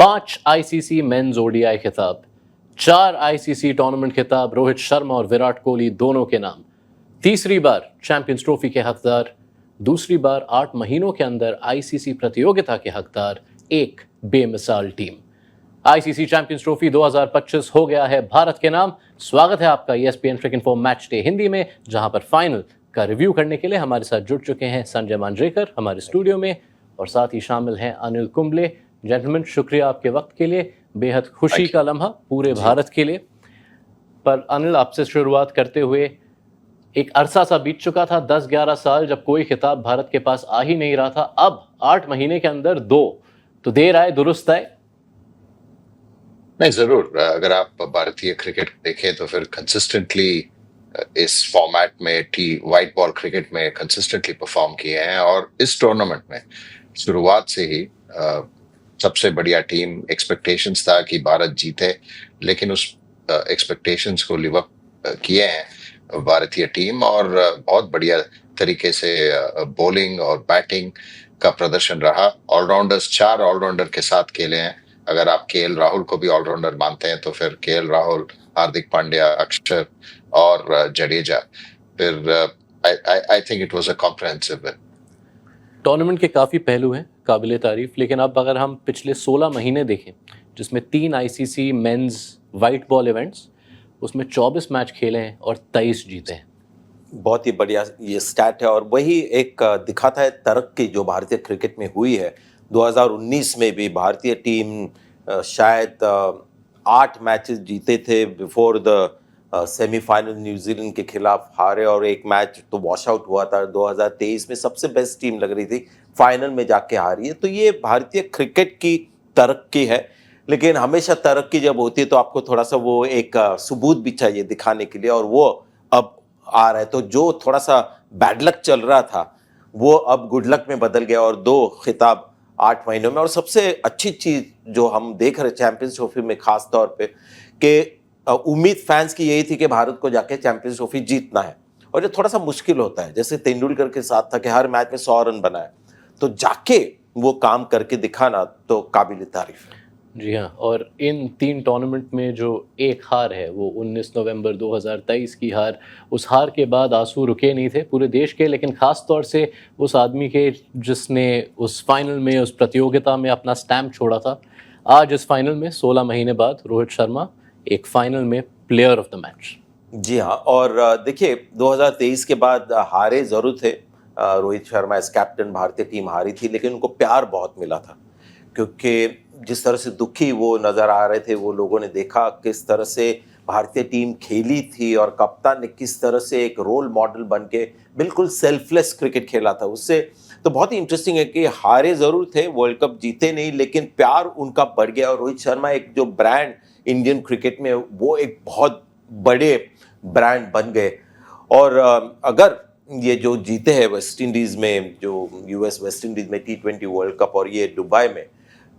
5 ICC men's ODI खिताब, 4 ICC tournament खिताब रोहित शर्मा और विराट कोहली दोनों के नाम, तीसरी बार चैंपियंस ट्रॉफी के हकदार, दूसरी बार 8 महीनों के अंदर आईसीसी प्रतियोगिता के हकदार, एक बेमिसाल टीम। आईसीसी चैंपियंस ट्रॉफी 2025 हो गया है भारत के नाम। स्वागत है आपका ESPN cricket info match day Hindi में, जहां पर फाइनल का रिव्यू करने के लिए हमारे साथ जुड़ चुके हैं संजय मांजरेकर हमारे स्टूडियो में, और साथ ही शामिल हैं अनिल कुंबले। जेंटलमैन, शुक्रिया आपके वक्त के लिए, बेहद खुशी का लम्हा पूरे भारत के लिए। पर अनिल, आपसे शुरुआत करते हुए, एक अरसा सा बीत चुका था, 10-11 साल, जब कोई खिताब भारत के पास आ ही नहीं रहा था। अब 8 महीने के अंदर 2, तो देर आए दुरुस्त आए। नहीं, जरूर। अगर आप भारतीय क्रिकेट देखें तो फिर कंसिस्टेंटली इस फॉर्मेट में व्हाइट बॉल क्रिकेट में कंसिस्टेंटली परफॉर्म किए हैं, और इस टूर्नामेंट में शुरुआत से ही सबसे बढ़िया टीम एक्सपेक्टेशंस था कि भारत जीते, लेकिन उस एक्सपेक्टेशंस को लिव अप किए हैं भारतीय टीम, और बहुत बढ़िया तरीके से बॉलिंग और बैटिंग का प्रदर्शन रहा। ऑलराउंडर्स 4 ऑलराउंडर के साथ खेले हैं। अगर आप केएल राहुल को भी ऑलराउंडर मानते हैं तो फिर केएल राहुल, हार्दिक पांड्या, अक्षर और जडेजा। फिर I think it was a comprehensive win. Tournament के काफ़ी पहलू हैं काबिले तारीफ, लेकिन अब अगर हम पिछले 16 महीने देखें, जिसमें 3 ICC men's white ball events, उसमें 24 मैच खेले हैं और 23 जीते हैं। बहुत ही बढ़िया ये स्टैट है, और वही एक दिखाता है तरक्की जो भारतीय क्रिकेट में हुई है। 2019 में भी भारतीय टीम शायद 8 मैचेस जीते थे बिफोर द सेमीफाइनल न्यूजीलैंड के खिलाफ हारे, और एक मैच तो वॉश आउट हुआ था। 2023 में सबसे बेस्ट टीम लग रही थी, फाइनल में जाके हारी है। तो ये भारतीय क्रिकेट की तरक्की है, लेकिन हमेशा तरक्की जब होती है तो आपको थोड़ा सा वो एक सबूत भी चाहिए दिखाने के लिए, और वो अब आ रहा है। तो जो थोड़ा सा बैड लक चल रहा था वो अब गुड लक में बदल गया, और 2 खिताब 8 महीनों में। और सबसे अच्छी चीज जो हम देख रहे चैंपियंस ट्रॉफी में खास तौर पे, कि उम्मीद फैंस की यही थी कि भारत को जाके चैंपियंस ट्रॉफी जीतना है, और ये थोड़ा सा मुश्किल होता है। जैसे तेंदुलकर के साथ था कि हर मैच में 100 रन बनाए, तो जाके वो काम करके दिखाना तो काबिल तारीफ है। जी हाँ, और इन 3 टूर्नामेंट में जो एक हार है वो 19 नवंबर 2023 की हार, उस हार के बाद आंसू रुके नहीं थे पूरे देश के, लेकिन ख़ास तौर से उस आदमी के जिसने उस फाइनल में, उस प्रतियोगिता में अपना स्टैम्प छोड़ा था। आज इस फाइनल में 16 महीने बाद रोहित शर्मा एक फाइनल में प्लेयर ऑफ द मैच। जी हाँ, और देखिए 2023 के बाद हारे ज़रूर थे रोहित शर्मा एज कैप्टन, भारतीय टीम हारी थी, लेकिन उनको प्यार बहुत मिला था, क्योंकि जिस तरह से दुखी वो नज़र आ रहे थे, वो लोगों ने देखा किस तरह से भारतीय टीम खेली थी, और कप्तान ने किस तरह से एक रोल मॉडल बन के बिल्कुल सेल्फलेस क्रिकेट खेला था। उससे तो बहुत ही इंटरेस्टिंग है कि हारे ज़रूर थे, वर्ल्ड कप जीते नहीं, लेकिन प्यार उनका बढ़ गया। और रोहित शर्मा एक जो ब्रांड इंडियन क्रिकेट में, वो एक बहुत बड़े ब्रांड बन गए। और अगर ये जो जीते हैं वेस्ट इंडीज़ में, जो यूएस वेस्ट इंडीज़ में T20 वर्ल्ड कप, और ये दुबई में,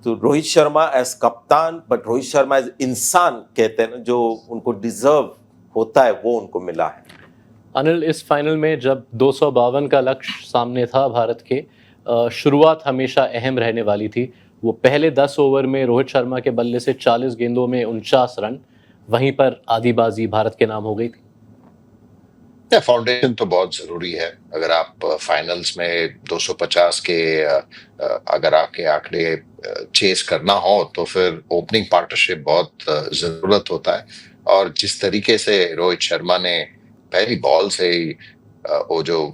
तो रोहित शर्मा एज कप्तान, बट रोहित शर्मा एज इंसान, कहते हैं ना, जो उनको डिजर्व होता है वो उनको मिला है। अनिल, इस फाइनल में जब 252 का लक्ष्य सामने था भारत के, शुरुआत हमेशा अहम रहने वाली थी। वो पहले 10 ओवर में रोहित शर्मा के बल्ले से 40 गेंदों में 49 रन, वहीं पर आधी बाजी भारत के नाम हो गई थी। फाउंडेशन तो बहुत जरूरी है। अगर आप फाइनल्स में 250 के अगर आपके आंकड़े चेस करना हो तो फिर ओपनिंग पार्टनरशिप बहुत जरूरत होता है। और जिस तरीके से रोहित शर्मा ने पहली बॉल से ही वो जो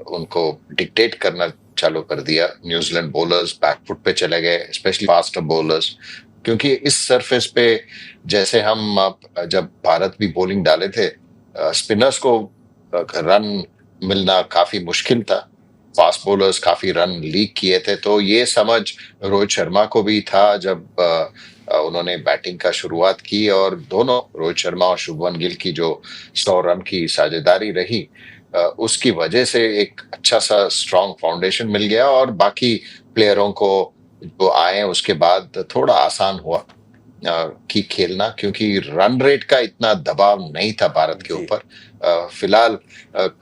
उनको डिक्टेट करना चालू कर दिया, न्यूजीलैंड बॉलर्स बैकफुट पे चले गए, स्पेशली फास्टर बॉलर्स, क्योंकि इस सरफेस पे जैसे हम जब भारत भी बॉलिंग डाले थे, स्पिनर्स को रन मिलना काफी मुश्किल था, फास्ट बॉलर्स काफी रन लीक किए थे। तो ये समझ रोहित शर्मा को भी था जब उन्होंने बैटिंग का शुरुआत की, और दोनों रोहित शर्मा और शुभमन गिल की जो 100 रन की साझेदारी रही, उसकी वजह से एक अच्छा सा स्ट्रॉन्ग फाउंडेशन मिल गया, और बाकी प्लेयरों को जो आए उसके बाद थोड़ा आसान हुआ की खेलना, क्योंकि रन रेट का इतना दबाव नहीं था भारत के ऊपर। फिलहाल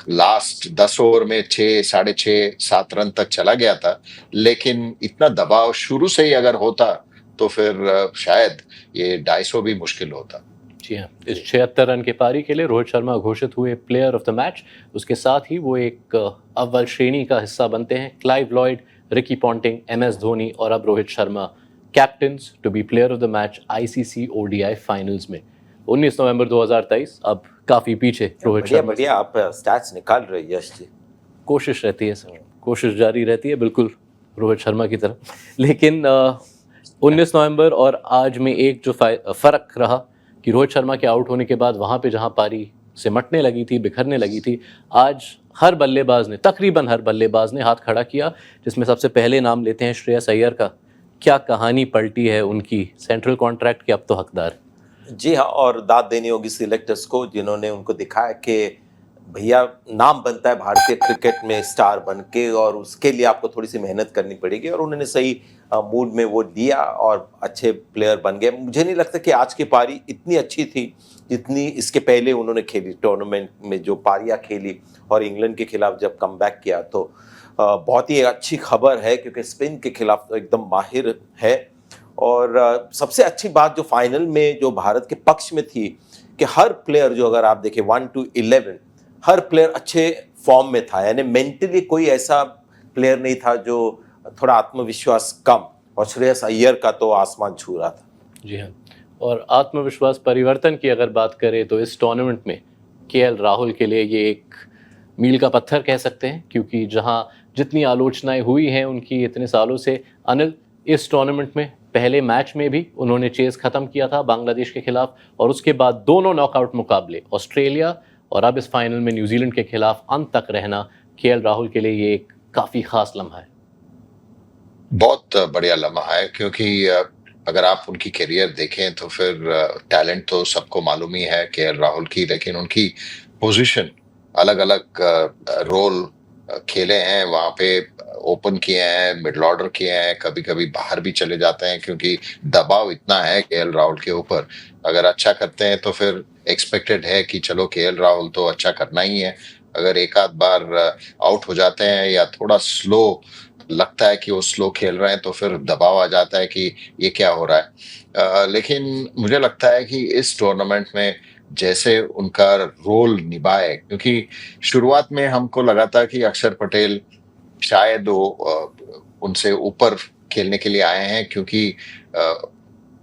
लास्ट 10 ओवर में 6, 6.5, 7 रन तक चला गया था, लेकिन इतना दबाव शुरू से ही अगर होता तो फिर शायद ये 250 भी मुश्किल होता। जी हाँ, इस 76 रन के पारी के लिए रोहित शर्मा घोषित हुए प्लेयर ऑफ द मैच। उसके साथ ही वो एक अव्वल श्रेणी का हिस्सा बनते हैं। Clive Lloyd, Ricky Ponting, MS Dhoni और अब Rohit Sharma captains to be player of the match ICC ODI finals में। 19 नवंबर 2023, अब काफ़ी पीछे रोहित बढ़िया शर्मा। बढ़िया आप स्टैट्स निकाल रहे हैं यश जी। कोशिश रहती है सर, कोशिश जारी रहती है, बिल्कुल रोहित शर्मा की तरह। लेकिन 19 नवंबर और आज में एक जो फ़र्क रहा कि रोहित शर्मा के आउट होने के बाद वहाँ पे जहाँ पारी सिमटने लगी थी, बिखरने लगी थी, आज हर बल्लेबाज ने, तकरीबन हर बल्लेबाज ने हाथ खड़ा किया, जिसमें सबसे पहले नाम लेते हैं श्रेयस अय्यर का। क्या कहानी पलटी है उनकी, सेंट्रल कॉन्ट्रैक्ट के अब तो हकदार। जी हाँ, और दाद देनी होगी सिलेक्टर्स को जिन्होंने उनको दिखाया कि भैया नाम बनता है भारतीय क्रिकेट में स्टार बन के, और उसके लिए आपको थोड़ी सी मेहनत करनी पड़ेगी, और उन्होंने सही मूड में वो दिया और अच्छे प्लेयर बन गए। मुझे नहीं लगता कि आज की पारी इतनी अच्छी थी जितनी इसके पहले उन्होंने खेली टूर्नामेंट में, जो पारियां खेली और इंग्लैंड के खिलाफ जब कमबैक किया, तो बहुत ही अच्छी खबर है क्योंकि स्पिन के खिलाफ तो एकदम माहिर है। और सबसे अच्छी बात जो फाइनल में जो भारत के पक्ष में थी कि हर प्लेयर, जो अगर आप देखें 1 to 11, हर प्लेयर अच्छे फॉर्म में था, यानी मेंटली कोई ऐसा प्लेयर नहीं था जो थोड़ा आत्मविश्वास कम, और श्रेयस अय्यर का तो आसमान छू रहा था। जी हाँ, और आत्मविश्वास परिवर्तन की अगर बात करें तो इस टूर्नामेंट में KL राहुल के लिए ये एक मील का पत्थर कह सकते हैं, क्योंकि जहां जितनी आलोचनाएं हुई हैं उनकी इतने सालों से, अनिल, इस टूर्नामेंट में पहले मैच में भी उन्होंने चेस ख़त्म किया था बांग्लादेश के खिलाफ, और उसके बाद दोनों नॉकआउट मुकाबले ऑस्ट्रेलिया और अब इस फाइनल में न्यूजीलैंड के खिलाफ अंत तक रहना KL राहुल के लिए ये एक काफ़ी ख़ास लम्हा है। बहुत बढ़िया लम्हा है, क्योंकि अगर आप उनकी करियर देखें तो फिर टैलेंट तो सबको मालूम ही है KL राहुल की, लेकिन उनकी पोजीशन अलग अलग रोल खेले हैं, वहाँ पे ओपन किए हैं, मिडल ऑर्डर किए हैं, कभी कभी बाहर भी चले जाते हैं, क्योंकि दबाव इतना है KL राहुल के ऊपर। अगर अच्छा करते हैं तो फिर एक्सपेक्टेड है कि चलो KL राहुल तो अच्छा करना ही है। अगर एक आध बार आउट हो जाते हैं या थोड़ा स्लो लगता है कि वो स्लो खेल रहे हैं, तो फिर दबाव आ जाता है कि ये क्या हो रहा है। लेकिन मुझे लगता है कि इस टूर्नामेंट में जैसे उनका रोल निभाए, क्योंकि शुरुआत में हमको लगा था कि अक्षर पटेल शायद वो उनसे ऊपर खेलने के लिए आए हैं, क्योंकि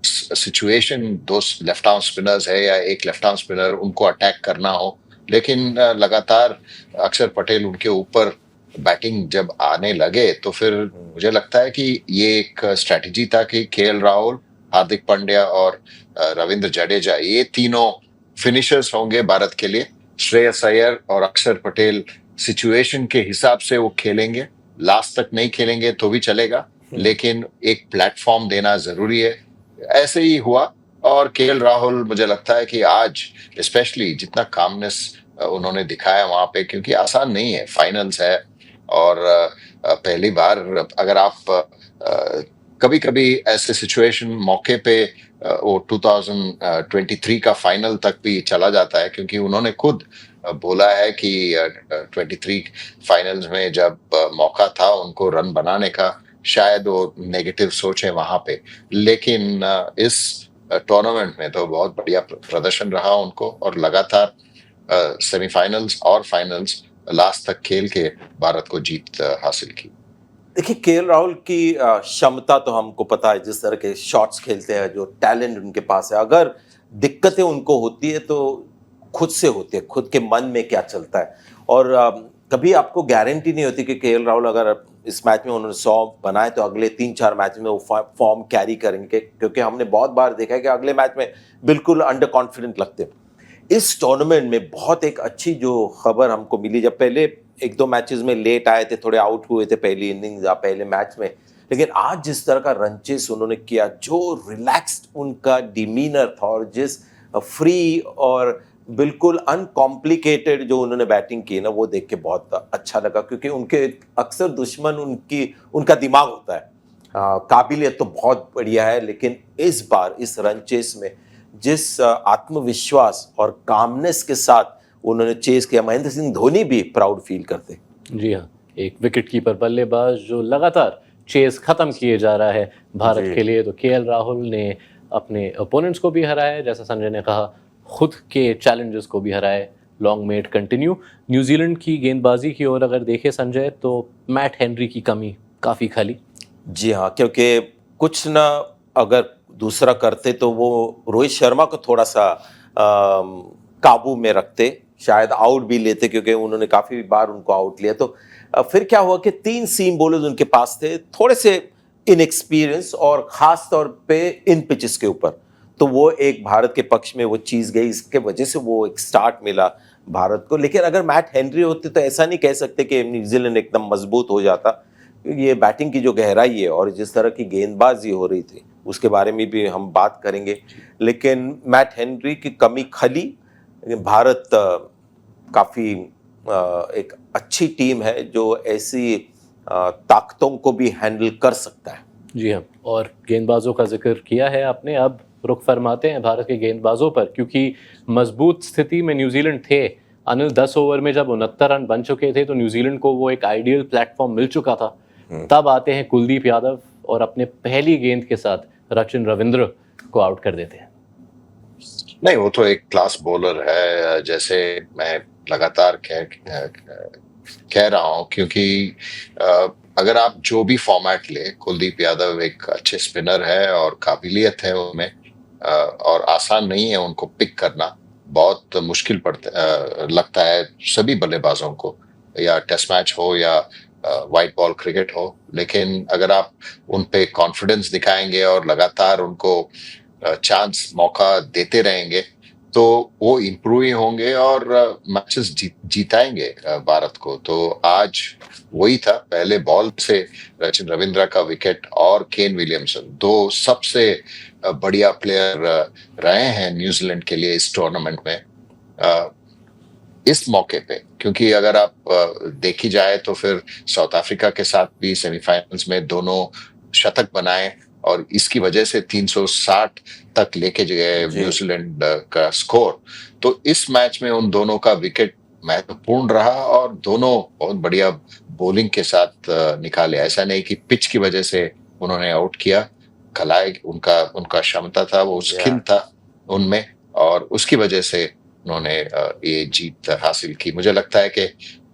सिचुएशन दो लेफ्ट आर्म स्पिनर्स है या एक लेफ्ट आर्म स्पिनर, उनको अटैक करना हो, लेकिन लगातार अक्षर पटेल उनके ऊपर बैटिंग जब आने लगे, तो फिर मुझे लगता है कि ये एक स्ट्रेटजी था कि KL राहुल, हार्दिक पांड्या और रविंद्र जडेजा, ये तीनों फिनिशर्स होंगे भारत के लिए। श्रेयस अय्यर और अक्षर पटेल सिचुएशन के हिसाब से वो खेलेंगे, लास्ट तक नहीं खेलेंगे तो भी चलेगा, लेकिन एक प्लेटफॉर्म देना जरूरी है। ऐसे ही हुआ, और KL राहुल मुझे लगता है कि आज स्पेशली जितना कामनेस उन्होंने दिखाया वहां पे, क्योंकि आसान नहीं है, फाइनल्स है, और पहली बार अगर आप कभी कभी ऐसे सिचुएशन मौके पे वो 2023 का फाइनल तक भी चला जाता है, क्योंकि उन्होंने खुद बोला है कि 23 फाइनल्स में जब मौका था उनको रन बनाने का, शायद वो नेगेटिव सोचे वहां पे, लेकिन इस टूर्नामेंट में तो बहुत बढ़िया प्रदर्शन रहा उनको, और लगातार सेमीफाइनल्स और फाइनल्स लास्ट तक खेल के भारत को जीत हासिल की। देखिए KL राहुल की क्षमता तो हमको पता है, जिस तरह के शॉट्स खेलते हैं, जो टैलेंट उनके पास है। अगर दिक्कतें उनको होती है तो खुद से होती है, खुद के मन में क्या चलता है, और कभी आपको गारंटी नहीं होती कि KL राहुल अगर इस मैच में उन्होंने 100 बनाए तो अगले 3-4 मैच में वो फॉर्म कैरी करेंगे, क्योंकि हमने बहुत बार देखा है कि अगले मैच में बिल्कुल अंडर कॉन्फिडेंट लगते हैं। इस टूर्नामेंट में बहुत एक अच्छी जो खबर हमको मिली, जब पहले 1-2 मैचेस में लेट आए थे, थोड़े आउट हुए थे पहली इनिंग्स या पहले मैच में, लेकिन आज जिस तरह का रन चेस उन्होंने किया, जो रिलैक्स्ड उनका डिमीनर था, और जिस फ्री और बिल्कुल अनकॉम्प्लिकेटेड जो उन्होंने बैटिंग की ना, वो देख के बहुत अच्छा लगा, क्योंकि उनके अक्सर दुश्मन उनका दिमाग होता है। काबिलियत तो बहुत बढ़िया है, लेकिन इस बार इस रन चेस में जिस आत्मविश्वास और कामनेस के साथ उन्होंने चेस किया, महेंद्र सिंह धोनी भी प्राउड फील करते। जी हाँ, एक विकेट कीपर बल्लेबाज जो लगातार चेस खत्म किए जा रहा है भारत जी। के लिए। तो केएल राहुल ने अपने ओपोनेंट्स को भी हराया है, जैसा संजय ने कहा, खुद के चैलेंजेस को भी हराया। Long may it continue. New Zealand की गेंदबाजी की ओर अगर देखें संजय, तो मैट हेनरी की कमी काफ़ी खली। जी हाँ, क्योंकि कुछ ना अगर दूसरा करते तो वो रोहित शर्मा को थोड़ा सा काबू में रखते, शायद आउट भी लेते, क्योंकि उन्होंने काफी बार उनको आउट लिया। तो फिर क्या हुआ कि 3 सीम बॉलर्स उनके पास थे, थोड़े से इनएक्सपीरियंस, और खास तौर पे इन पिचेस के ऊपर। तो वो एक भारत के पक्ष में वो चीज गई, इसके वजह से वो एक स्टार्ट मिला भारत को। लेकिन अगर मैट हेनरी होते तो ऐसा नहीं कह सकते कि न्यूजीलैंड एकदम मजबूत हो जाता। ये बैटिंग की जो गहराई है और जिस तरह की गेंदबाजी हो रही थी, उसके बारे में भी हम बात करेंगे। लेकिन मैट हेनरी की कमी खली। भारत काफी एक अच्छी टीम है जो ऐसी ताकतों को भी हैंडल कर सकता है। जी हाँ, और गेंदबाजों का जिक्र किया है आपने, अब रुख फरमाते हैं भारत के गेंदबाजों पर, क्योंकि मजबूत स्थिति में न्यूजीलैंड थे। अनिल 10 ओवर में जब 69 रन बन चुके थे तो न्यूजीलैंड को वो एक आइडियल प्लेटफॉर्म मिल चुका था। तब आते हैं कुलदीप यादव और अपने पहली गेंद के साथ रचिन रविंद्र को आउट कर देते हैं। नहीं, वो तो एक क्लास बॉलर है, जैसे मैं लगातार कह रहा हूं, क्योंकि अगर आप जो भी फॉर्मेट ले, कुलदीप यादव एक अच्छे स्पिनर है और काबिलियत है उनमें, और आसान नहीं है उनको पिक करना, बहुत मुश्किल लगता है सभी बल्लेबाजों को, या टेस्ट मैच हो या व्हाइट बॉल क्रिकेट हो। लेकिन अगर आप उन पे कॉन्फिडेंस दिखाएंगे और लगातार उनको चांस, मौका देते रहेंगे, तो वो इम्प्रूव ही होंगे और मैचेस जीताएंगे भारत को। तो आज वही था, पहले बॉल से रचिन रविंद्र का विकेट और केन विलियमसन, 2 सबसे बढ़िया प्लेयर रहे हैं न्यूजीलैंड के लिए इस टूर्नामेंट में इस मौके पे। क्योंकि अगर आप देखी जाए तो फिर साउथ अफ्रीका के साथ भी सेमीफाइनल्स में दोनों शतक बनाए और इसकी वजह से 360 तक लेके गए न्यूजीलैंड का स्कोर। तो इस मैच में उन दोनों का विकेट महत्वपूर्ण रहा और दोनों बहुत बढ़िया बॉलिंग के साथ निकाले। ऐसा नहीं कि पिच की वजह से उन्होंने आउट किया, कलाई उनका क्षमता था, वो स्किल था उनमें, और उसकी वजह से उन्होंने ये जीत हासिल की। मुझे लगता है कि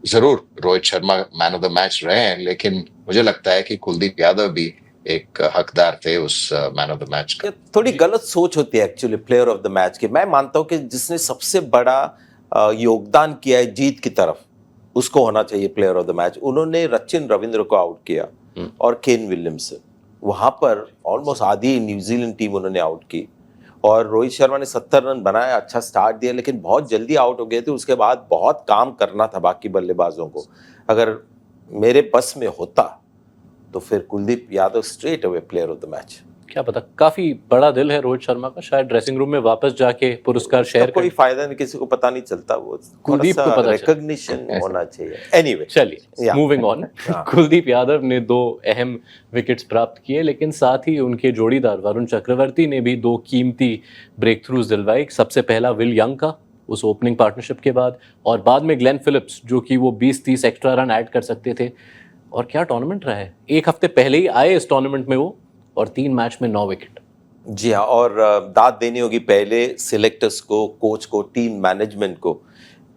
जरूर Rohit Sharma man of the match रहे हैं, लेकिन मुझे लगता है कि कुलदीप यादव भी एक हकदार थे उस मैन ऑफ द मैच का। थोड़ी गलत सोच होती है actually player of the match की। मैं मानता हूं कि जिसने सबसे बड़ा योगदान किया है जीत की तरफ, उसको होना चाहिए प्लेयर ऑफ द मैच। उन्होंने रचिन रविंद्र को आउट किया और केन विलियमसन, वहां पर ऑलमोस्ट आधी न्यूजीलैंड टीम उन्होंने आउट की। और रोहित शर्मा ने 70 रन बनाया, अच्छा स्टार्ट दिया, लेकिन बहुत जल्दी आउट हो गए थे। उसके बाद बहुत काम करना था बाकी बल्लेबाजों को। अगर मेरे बस में होता तो फिर Kuldeep Yadav straight away player of the match. क्या पता, काफी बड़ा दिल है रोहित शर्मा का, शायद ड्रेसिंग रूम में वापस जाके पुरस्कार शेयर कोई फायदा नहीं, किसी को पता नहीं चलता, वो कुलदीप को पता रिकॉग्निशन होना चाहिए। एनीवे, चलिए मूविंग ऑन। कुलदीप यादव ने 2 अहम विकेट्स प्राप्त किए, लेकिन साथ ही उनके जोड़ीदार वरुण चक्रवर्ती ने भी 2 कीमती ब्रेक थ्रूज दिलवाई। सबसे पहला विल यंग का उस ओपनिंग पार्टनरशिप के बाद, और बाद में ग्लेन फिलिप्स, जो कि वो 20-30 एक्स्ट्रा रन ऐड कर सकते थे। और क्या टूर्नामेंट रहा है, एक हफ्ते पहले ही आए इस टूर्नामेंट में वो, और 3 मैच में 9 विकेट। जी हाँ, और दाद देनी होगी पहले सिलेक्टर्स को, कोच को, टीम मैनेजमेंट को,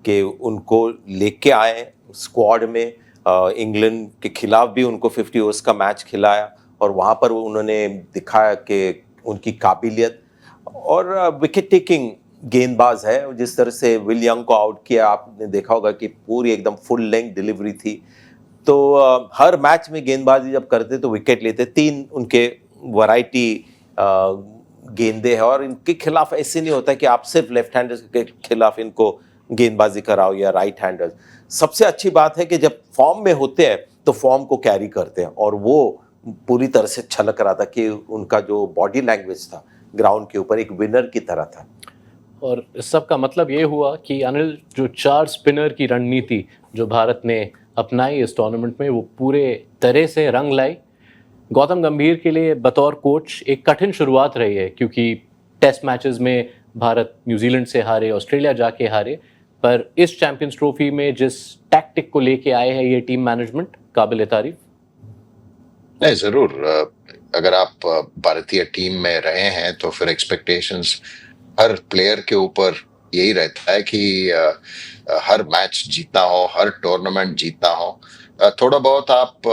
कि उनको लेके आए स्क्वाड में। इंग्लैंड के खिलाफ भी उनको 50 ओवर्स का मैच खिलाया और वहाँ पर उन्होंने दिखाया कि उनकी काबिलियत, और विकेट टेकिंग गेंदबाज है। जिस तरह से विल यंग को आउट किया, आपने देखा होगा कि पूरी एकदम फुल लेंथ डिलीवरी थी। तो हर मैच में गेंदबाजी जब करते तो विकेट लेते। 3 उनके वैरायटी गेंदे हैं, और इनके खिलाफ ऐसे नहीं होता कि आप सिर्फ लेफ्ट हैंडर्स के खिलाफ इनको गेंदबाजी कराओ या राइट हैंडर्स। सबसे अच्छी बात है कि जब फॉर्म में होते हैं तो फॉर्म को कैरी करते हैं, और वो पूरी तरह से छलक रहा था कि उनका जो बॉडी लैंग्वेज था ग्राउंड के ऊपर एक विनर की तरह था। और इस सब का मतलब ये हुआ कि अनिल, जो 4 स्पिनर की रणनीति जो भारत ने अपनाई इस टूर्नामेंट में, वो पूरे तरह से रंग लाई। गौतम गंभीर के लिए बतौर कोच एक कठिन शुरुआत रही है, क्योंकि टेस्ट मैचेस में भारत न्यूजीलैंड से हारे, ऑस्ट्रेलिया जाके हारे, पर इस चैंपियंस ट्रॉफी में जिस टैक्टिक को लेके आए हैं ये टीम मैनेजमेंट, काबिल तारीफ। नहीं, ज़रूर। अगर आप भारतीय टीम में रहे हैं तो फिर एक्सपेक्टेशंस हर प्लेयर के ऊपर यही रहता है कि हर मैच जीतना हो, हर टूर्नामेंट जीतना हो। थोड़ा बहुत आप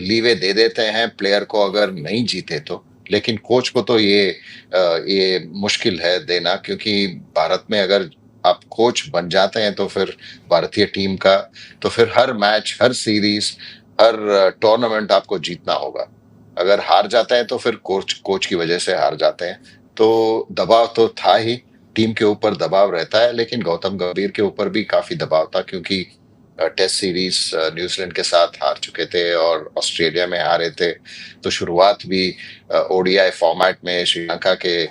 लीवे दे देते हैं प्लेयर को अगर नहीं जीते तो, लेकिन कोच को तो ये मुश्किल है देना, क्योंकि भारत में अगर आप कोच बन जाते हैं तो फिर भारतीय टीम का, तो फिर हर मैच, हर सीरीज, हर टूर्नामेंट आपको जीतना होगा। अगर हार जाते हैं तो फिर कोच कोच की वजह से हार जाते हैं। तो दबाव तो था ही, टीम के ऊपर दबाव रहता है, लेकिन गौतम गंभीर के ऊपर भी काफी दबाव था, क्योंकि टेस्ट सीरीज न्यूजीलैंड के साथ हार चुके थे और ऑस्ट्रेलिया में हारे थे। तो शुरुआत भी ओडीआई फॉर्मेट में श्रीलंका के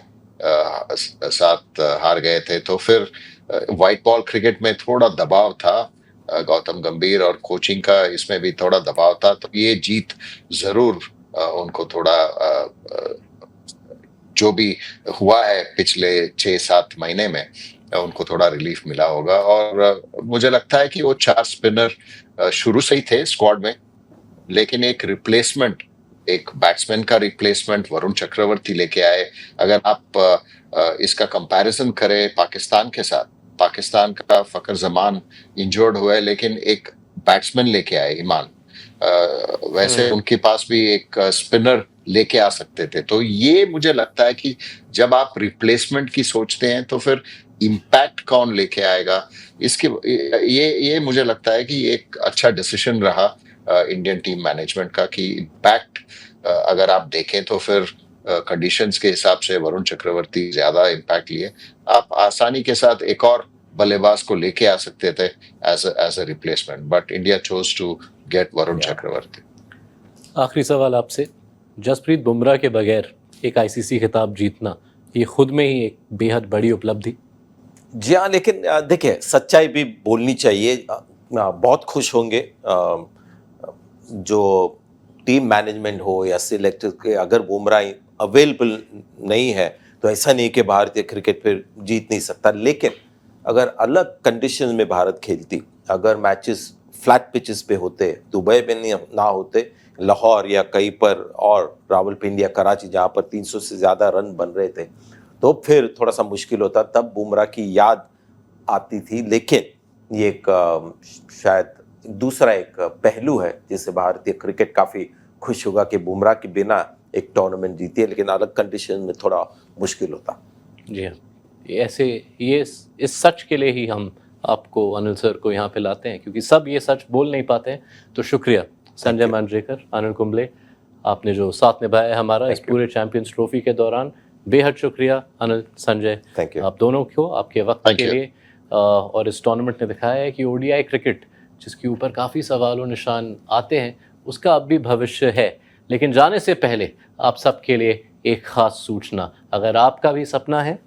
साथ हार गए थे। तो फिर व्हाइट बॉल क्रिकेट में थोड़ा दबाव था, गौतम गंभीर और कोचिंग का इसमें भी थोड़ा दबाव था। तो ये जीत जरूर उनको थोड़ा जो भी हुआ है पिछले 6-7 महीने में, उनको थोड़ा रिलीफ मिला होगा। और मुझे लगता है कि वो 4 स्पिनर शुरू से ही थे स्क्वाड में, लेकिन एक रिप्लेसमेंट, एक बैट्समैन का रिप्लेसमेंट वरुण चक्रवर्ती लेके आए। अगर आप इसका कंपैरिजन करें पाकिस्तान के साथ, पाकिस्तान का फकर जमान इंजर्ड हुआ है, लेकिन एक बैट्समैन लेके आए ईमान। वैसे उनके पास भी एक स्पिनर लेके आ सकते थे। तो ये मुझे लगता है कि जब आप रिप्लेसमेंट की सोचते हैं तो फिर इम्पैक्ट कौन लेके आएगा, इसके ये मुझे लगता है कि एक अच्छा डिसीजन रहा इंडियन टीम मैनेजमेंट का, कि इम्पैक्ट अगर आप देखें तो फिर कंडीशंस के हिसाब से वरुण चक्रवर्ती ज्यादा इम्पैक्ट लिए। आप आसानी के साथ एक और बल्लेबाज को लेके आ सकते थे as a replacement, but India chose to get Varun Chakravarthy. आखिरी सवाल आपसे, जसप्रीत बुमराह के बगैर एक आईसीसी खिताब जीतना ये खुद में ही एक बेहद बड़ी उपलब्धि। जी हाँ, लेकिन देखिए सच्चाई भी बोलनी चाहिए। बहुत खुश होंगे जो टीम मैनेजमेंट हो या सिलेक्टर के, अगर बुमराह अवेलेबल नहीं है तो ऐसा नहीं कि भारतीय क्रिकेट फिर जीत नहीं सकता। लेकिन अगर अलग कंडीशन में भारत खेलती, अगर मैचेस फ्लैट पिचेस पे होते, दुबई में नहीं ना होते, लाहौर या कहीं पर और रावलपिंडी या कराची जहाँ पर 300 से ज़्यादा रन बन रहे थे, तो फिर थोड़ा सा मुश्किल होता, तब बुमराह की याद आती थी। लेकिन ये एक शायद दूसरा एक पहलू है जिससे भारतीय क्रिकेट काफ़ी खुश होगा कि बुमराह के बिना एक टूर्नामेंट जीती है, लेकिन अलग कंडीशन में थोड़ा मुश्किल होता। जी हाँ, ये इस सच के लिए ही हम आपको, अनिल सर को यहाँ पे लाते हैं, क्योंकि सब ये सच बोल नहीं पाते हैं। तो शुक्रिया संजय मांजरेकर, अनिल कुंबले, आपने जो साथ निभाया है हमारा इस पूरे चैंपियंस ट्रॉफी के दौरान। बेहद शुक्रिया अनिल, संजय, थैंक यू आप दोनों को आपके वक्त के लिए। और इस टूर्नामेंट ने दिखाया है कि ओडीआई क्रिकेट जिसके ऊपर काफ़ी सवाल और निशान आते हैं, उसका अब भी भविष्य है। लेकिन जाने से पहले आप सबके लिए एक ख़ास सूचना, अगर आपका भी सपना है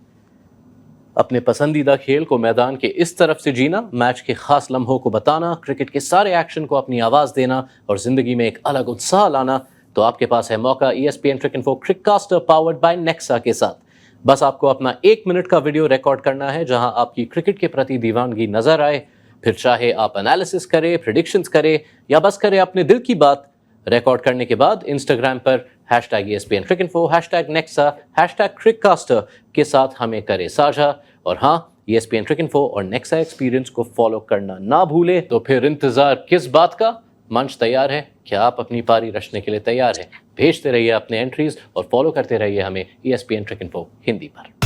अपने पसंदीदा खेल को मैदान के इस तरफ से जीना, मैच के ख़ास लम्हों को बताना, क्रिकेट के सारे एक्शन को अपनी आवाज़ देना और ज़िंदगी में एक अलग उत्साह लाना, तो आपके पास है मौका ESPN क्रिक-इन्फो क्रिककास्टर पावर्ड बाय नेक्सा के साथ। बस आपको अपना 1 मिनट का वीडियो रिकॉर्ड करना है जहां आपकी क्रिकेट के प्रति दीवानगी नजर आए। फिर चाहे आप एनालिसिस करें, प्रेडिक्शंस करें या बस करें अपने दिल की बात। रिकॉर्ड करने के बाद इंस्टाग्राम पर #ESPN क्रिक-इन्फो, #नेक्सा, #क्रिककास्टर के साथ हमें करें साझा। और हाँ, ESPN क्रिक-इन्फो और नेक्सा एक्सपीरियंस को फॉलो करना ना भूलें। तो फिर इंतजार किस बात का? मंच तैयार है, क्या आप अपनी पारी रचने के लिए तैयार हैं? भेजते रहिए अपने एंट्रीज और फॉलो करते रहिए हमें ESPN क्रिक-इन्फो हिंदी पर।